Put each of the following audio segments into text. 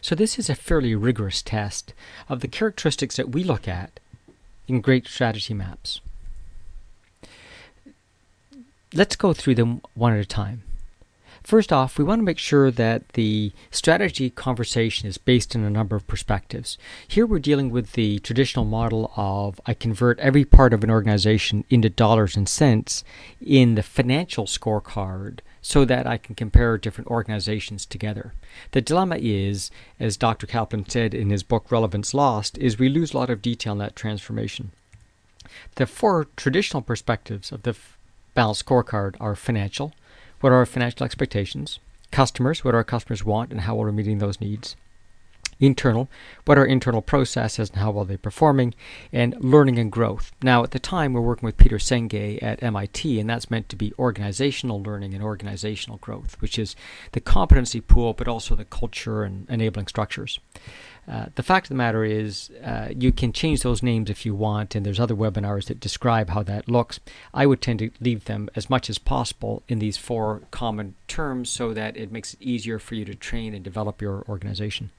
So this is a fairly rigorous test of the characteristics that we look at in great strategy maps. Let's go through them one at a time. First off, we want to make sure that the strategy conversation is based on a number of perspectives. Here we're dealing with the traditional model of I convert every part of an organization into dollars and cents in the financial scorecard so that I can compare different organizations together. The dilemma is, as Dr. Kaplan said in his book Relevance Lost, is we lose a lot of detail in that transformation. The four traditional perspectives of the balanced scorecard are financial. What are our financial expectations? Customers, what our customers want and how well we're meeting those needs? Internal, what are internal processes and how well they're performing? And learning and growth. Now, at the time, we're working with Peter Senge at MIT, and that's meant to be organizational learning and organizational growth, which is the competency pool, but also the culture and enabling structures. The fact of the matter is you can change those names if you want, and there's other webinars that describe how that looks. I would tend to leave them as much as possible in these four common terms so that it makes it easier for you to train and develop your organization.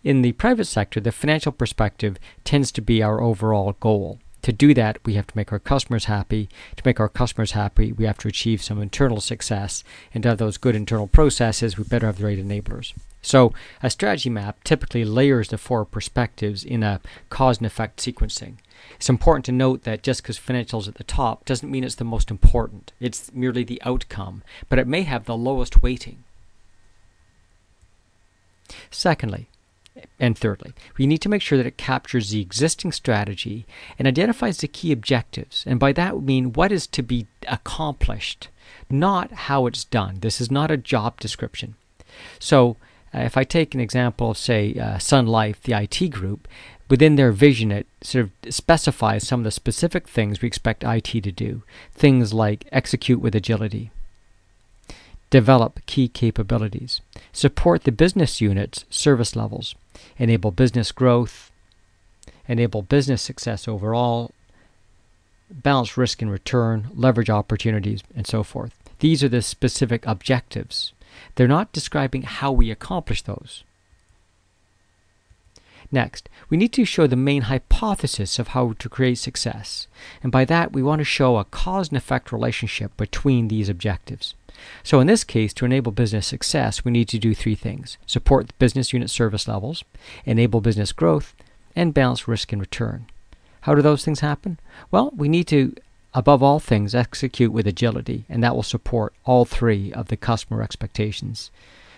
In the private sector, the financial perspective tends to be our overall goal. To do that, we have to make our customers happy. To make our customers happy, we have to achieve some internal success. And to have those good internal processes, we better have the right enablers. So a strategy map typically layers the four perspectives in a cause and effect sequencing. It's important to note that just because financial is at the top doesn't mean it's the most important. It's merely the outcome, but it may have the lowest weighting. Secondly, and thirdly, we need to make sure that it captures the existing strategy and identifies the key objectives. And by that we mean what is to be accomplished, not how it's done. This is not a job description. So if I take an example of, say, Sun Life, the IT group, within their vision it sort of specifies some of the specific things we expect IT to do. Things like execute with agility, develop key capabilities, support the business unit's service levels, enable business growth, enable business success overall, balance risk and return, leverage opportunities, and so forth. These are the specific objectives. They're not describing how we accomplish those. Next, we need to show the main hypothesis of how to create success. And by that, we want to show a cause and effect relationship between these objectives. So in this case, to enable business success, we need to do three things: support the business unit service levels, enable business growth, and balance risk and return. How do those things happen? Well, we need to, above all things, execute with agility, and that will support all three of the customer expectations.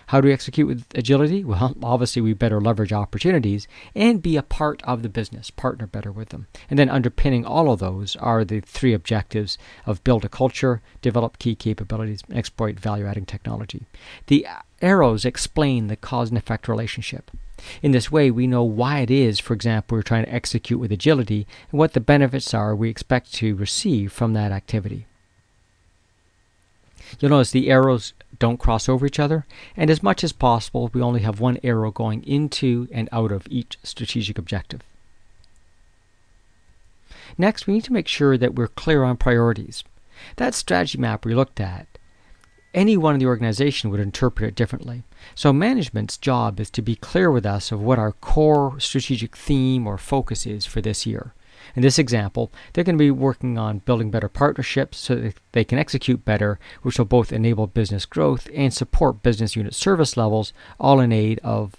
How do we execute with agility? Well, obviously we better leverage opportunities and be a part of the business, partner better with them. And then underpinning all of those are the three objectives of build a culture, develop key capabilities, and exploit value-adding technology. The arrows explain the cause and effect relationship. In this way, we know why it is, for example, we're trying to execute with agility and what the benefits are we expect to receive from that activity. You'll notice the arrows don't cross over each other, and as much as possible, we only have one arrow going into and out of each strategic objective. Next, we need to make sure that we're clear on priorities. That strategy map we looked at, anyone in the organization would interpret it differently. So management's job is to be clear with us of what our core strategic theme or focus is for this year. In this example, they're going to be working on building better partnerships so that they can execute better, which will both enable business growth and support business unit service levels, all in aid of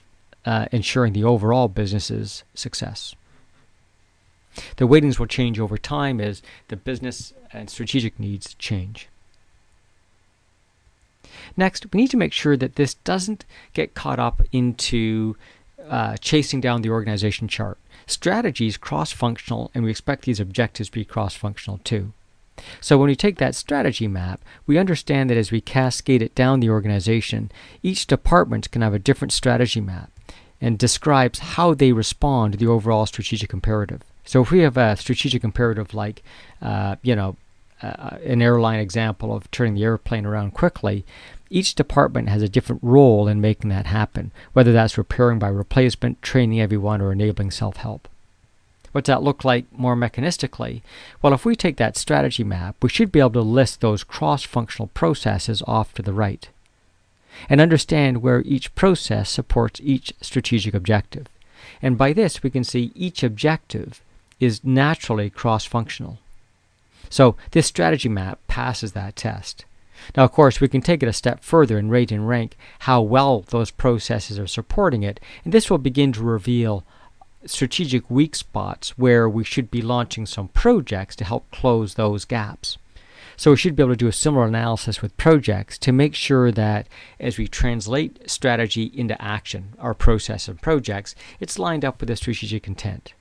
ensuring the overall business's success. The weightings will change over time as the business and strategic needs change. Next, we need to make sure that this doesn't get caught up into chasing down the organization chart. Strategy is cross-functional, and we expect these objectives to be cross-functional too. So when we take that strategy map, we understand that as we cascade it down the organization, each department can have a different strategy map and describes how they respond to the overall strategic imperative. So if we have a strategic imperative like, an airline example of turning the airplane around quickly, each department has a different role in making that happen, whether that's repairing by replacement, training everyone, or enabling self-help. What's that look like more mechanistically? Well, if we take that strategy map, we should be able to list those cross-functional processes off to the right. and understand where each process supports each strategic objective. And by this, we can see each objective is naturally cross-functional. So this strategy map passes that test. Now, of course, we can take it a step further and rate and rank how well those processes are supporting it, and this will begin to reveal strategic weak spots where we should be launching some projects to help close those gaps. So we should be able to do a similar analysis with projects to make sure that as we translate strategy into action, our process and projects, it's lined up with the strategic intent.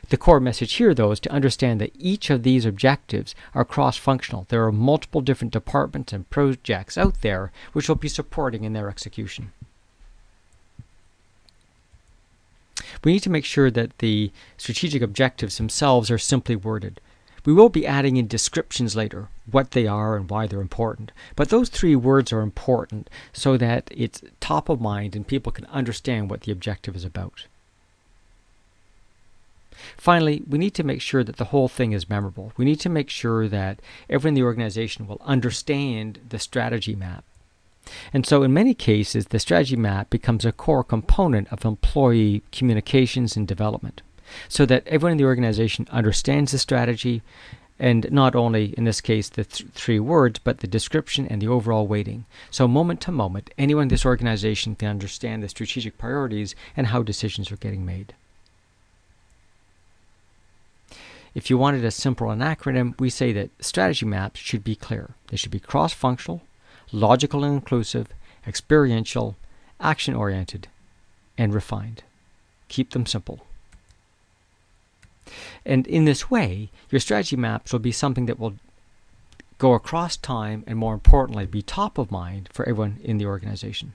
The core message here, though, is to understand that each of these objectives are cross-functional. There are multiple different departments and projects out there which will be supporting in their execution. We need to make sure that the strategic objectives themselves are simply worded. We will be adding in descriptions later, what they are and why they're important. But those 3 words are important so that it's top of mind and people can understand what the objective is about. Finally, we need to make sure that the whole thing is memorable. We need to make sure that everyone in the organization will understand the strategy map. And so in many cases, the strategy map becomes a core component of employee communications and development, so that everyone in the organization understands the strategy, and not only, in this case, the 3 words, but the description and the overall weighting. So moment to moment, anyone in this organization can understand the strategic priorities and how decisions are getting made. If you wanted a simple an acronym, we say that strategy maps should be clear. They should be cross-functional, logical and inclusive, experiential, action-oriented, and refined. Keep them simple. And in this way, your strategy maps will be something that will go across time and, more importantly, be top of mind for everyone in the organization.